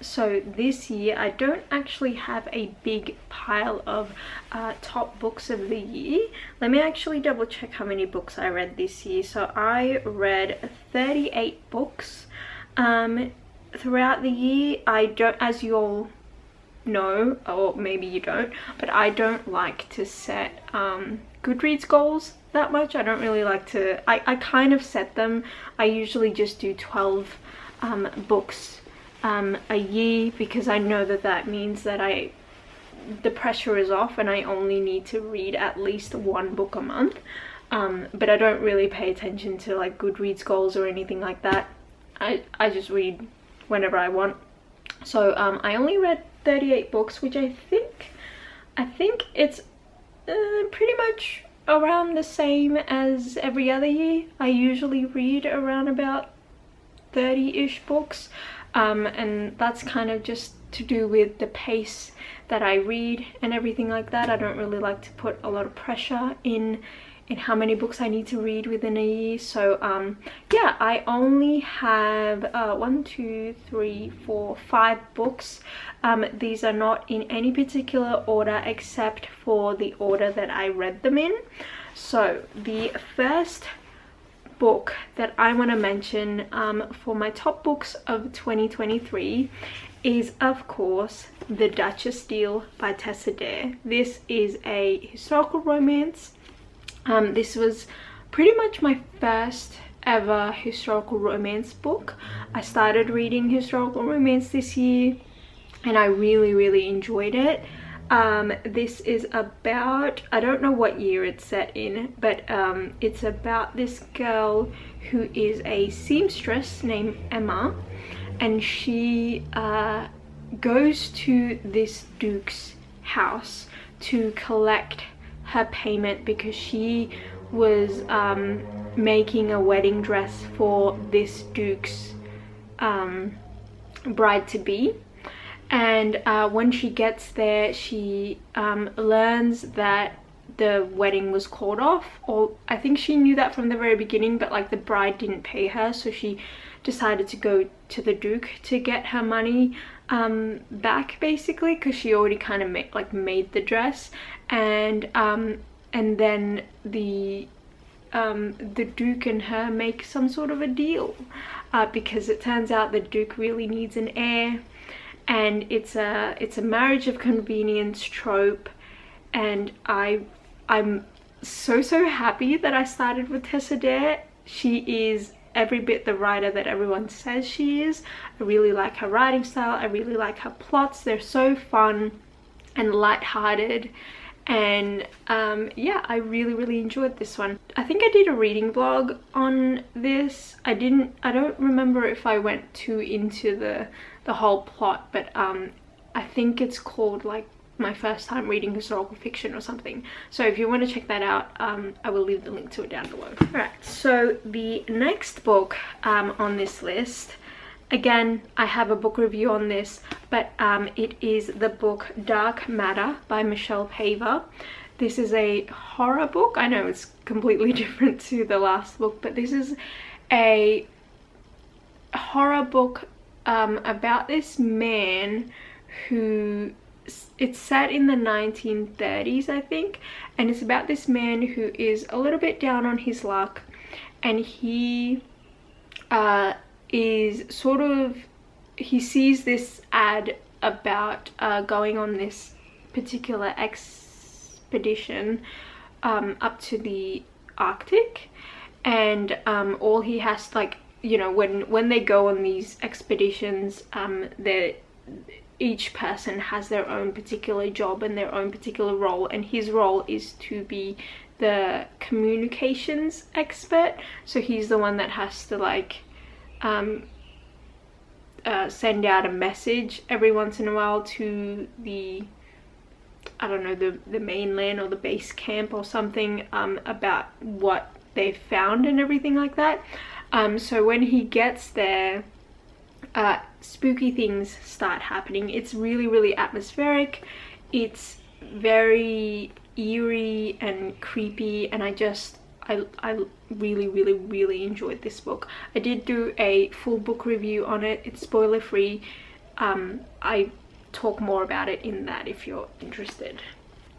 So this year I don't actually have a big pile of top books of the year. Let me actually double check how many books I read this year. So I read 38 books throughout the year. I don't, as you all know, or maybe you don't, but I don't like to set Goodreads goals that much. I don't really like to, I kind of set them. I usually just do 12 books a year, because I know that that means that the pressure is off and I only need to read at least one book a month. But I don't really pay attention to like Goodreads goals or anything like that. I just read whenever I want. So I only read 38 books, which I think it's pretty much around the same as every other year. I usually read around about 30-ish books, and that's kind of just to do with the pace that I read and everything like that. I don't really like to put a lot of pressure in how many books I need to read within a year. So yeah, I only have 5 books. These are not in any particular order except for the order that I read them in. So the first book that I want to mention for my top books of 2023 is of course The Duchess Deal by Tessa. This is a historical romance. This was pretty much my first ever historical romance book. I started reading historical romance this year and I really enjoyed it. This is about, I don't know what year it's set in, but it's about this girl who is a seamstress named Emma, and she goes to this duke's house to collect her payment because she was making a wedding dress for this duke's bride-to-be. And when she gets there, she learns that the wedding was called off, or I think she knew that from the very beginning, but like the bride didn't pay her, so she decided to go to the duke to get her money back, basically, because she already kind of made the dress. And then the duke and her make some sort of a deal, because it turns out the duke really needs an heir. And it's a marriage of convenience trope, and I'm so happy that I started with Tessa. She is every bit the writer that everyone says she is. I really like her writing style. I really like her plots. They're so fun and lighthearted, and yeah, I really enjoyed this one. I think I did a reading vlog on this. I don't remember if I went too into the whole plot, but I think it's called like my first time reading historical fiction or something. So if you want to check that out, I will leave the link to it down below. Alright, so the next book on this list, again, I have a book review on this, but it is the book Dark Matter by Michelle Paver. This is a horror book. I know it's completely different to the last book, but this is a horror book about this man who, it's set in the 1930s, I think, and it's about this man who is a little bit down on his luck, and he is sort of, he sees this ad about going on this particular expedition up to the Arctic, and all he has to, like, you know, when they go on these expeditions, each person has their own particular job and their own particular role, and his role is to be the communications expert. So he's the one that has to like send out a message every once in a while to the, I don't know, the mainland or the base camp or something, about what they've found and everything like that. So when he gets there, spooky things start happening. It's really atmospheric. It's very eerie and creepy, and I really enjoyed this book. I did do a full book review on it. It's spoiler free. I talk more about it in that if you're interested.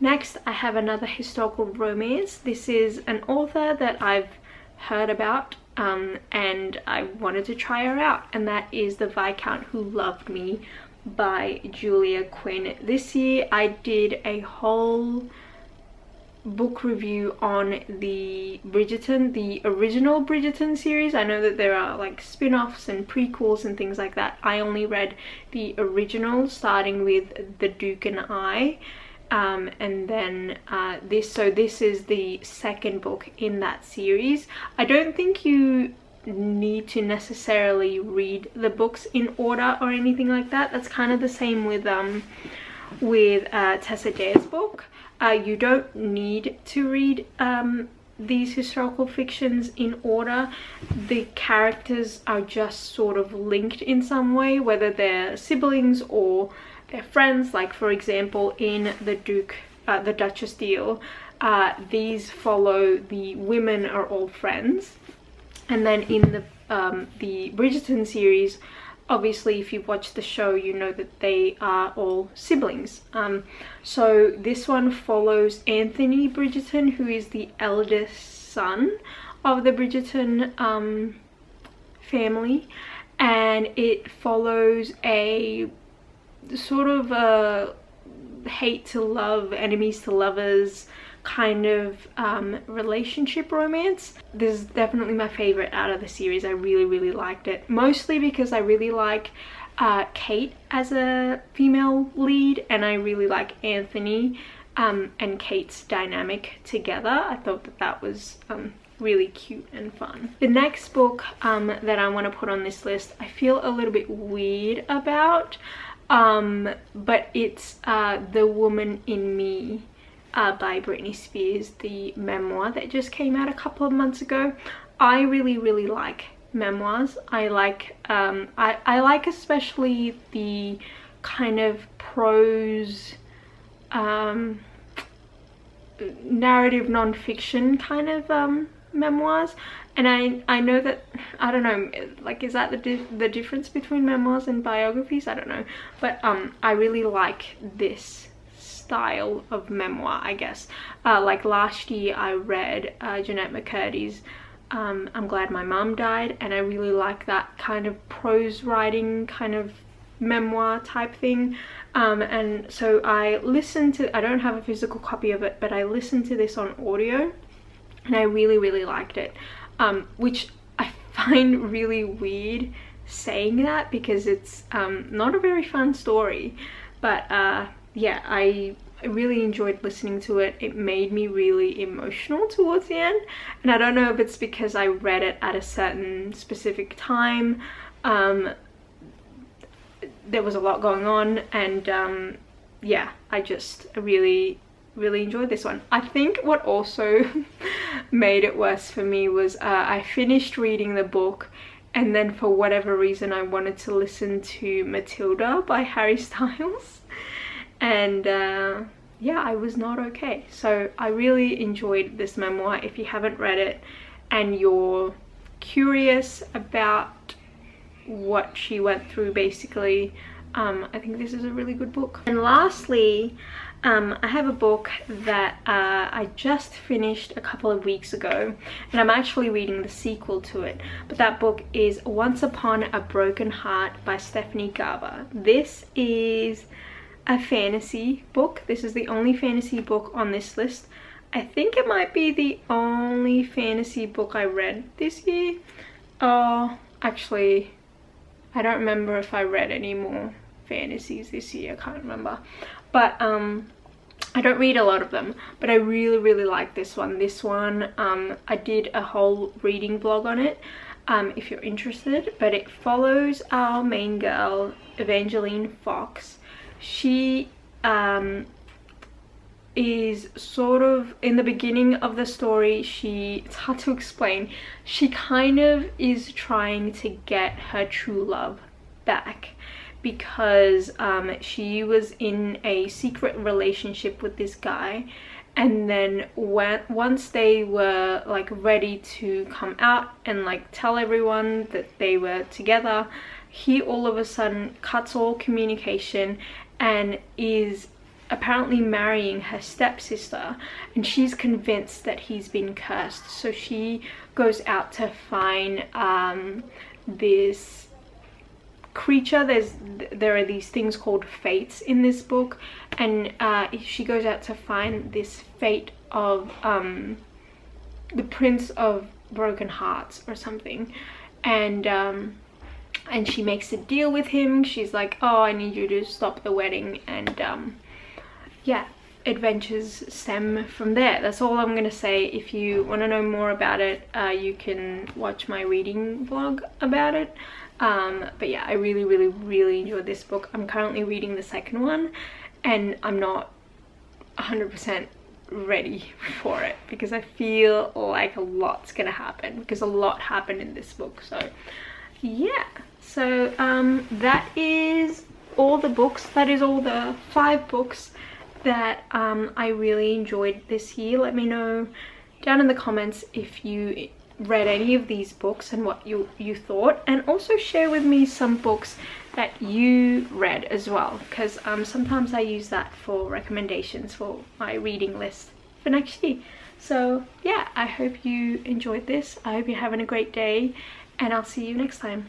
Next, I have another historical romance. This is an author that I've heard about and I wanted to try her out, and that is The Viscount Who Loved Me by Julia Quinn. This year I did a whole book review on the Bridgerton, the original Bridgerton series. I know that there are like spin-offs and prequels and things like that. I only read the original, starting with The Duke and I, and then this is the second book in that series. I don't think you need to necessarily read the books in order or anything like that. That's kind of the same with Tessa's book. You don't need to read these historical fictions in order. The characters are just sort of linked in some way, whether they're siblings or they're friends. Like for example, in the Duchess deal, these follow the women are all friends, and then in the Bridgerton series, obviously if you've watched the show you know that they are all siblings. So this one follows Anthony Bridgerton, who is the eldest son of the Bridgerton family, and it follows a sort of a hate to love, enemies to lovers kind of relationship romance. This is definitely my favorite out of the series. I really liked it, mostly because I really like Kate as a female lead, and I really like Anthony and Kate's dynamic together. I thought that was really cute and fun. The next book that I want to put on this list, I feel a little bit weird about, but it's The Woman in Me by Britney Spears, the memoir that just came out a couple of months ago. I really like memoirs. I like I like especially the kind of prose narrative non-fiction kind of memoirs. And I know that, I don't know, like, is that the difference between memoirs and biographies? I don't know, but I really like this style of memoir, I guess. Like last year I read Jeanette McCurdy's I'm Glad My Mum Died, and I really like that kind of prose writing kind of memoir type thing. And so I listened to, I don't have a physical copy of it, but I listened to this on audio and I really liked it, which I find really weird saying that because it's not a very fun story, but yeah, I really enjoyed listening to it. It made me really emotional towards the end, and I don't know if it's because I read it at a certain specific time. There was a lot going on, and yeah, I just really enjoyed this one. I think what also made it worse for me was I finished reading the book, and then for whatever reason I wanted to listen to Matilda by Harry Styles, and yeah, I was not okay. So I really enjoyed this memoir. If you haven't read it and you're curious about what she went through, basically, I think this is a really good book. And lastly, I have a book that I just finished a couple of weeks ago, and I'm actually reading the sequel to it, but that book is Once Upon a Broken Heart by Stephanie Garber. This is a fantasy book. This is the only fantasy book on this list. I think it might be the only fantasy book I read this year. Oh, actually, I don't remember if I read any more fantasies this year. I can't remember, but I don't read a lot of them, but I really like this one. This one, I did a whole reading vlog on it, if you're interested, but it follows our main girl, Evangeline Fox. She is sort of, in the beginning of the story, it's hard to explain, she kind of is trying to get her true love back, because she was in a secret relationship with this guy, and then once they were like ready to come out and like tell everyone that they were together, he all of a sudden cuts all communication and is apparently marrying her stepsister, and she's convinced that he's been cursed. So she goes out to find this creature. There are these things called fates in this book, and she goes out to find this fate of the Prince of Broken Hearts or something, and she makes a deal with him. She's like, oh, I need you to stop the wedding, and yeah, adventures stem from there. That's all I'm gonna say. If you want to know more about it, you can watch my reading vlog about it. But yeah, I really enjoyed this book. I'm currently reading the second one, and I'm not 100% ready for it because I feel like a lot's gonna happen, because a lot happened in this book. So yeah, so that is all the books. That is all the 5 books that I really enjoyed this year. Let me know down in the comments if you read any of these books and what you thought, and also share with me some books that you read as well, because sometimes I use that for recommendations for my reading list for next year. So yeah, I hope you enjoyed this. I hope you're having a great day, and I'll see you next time.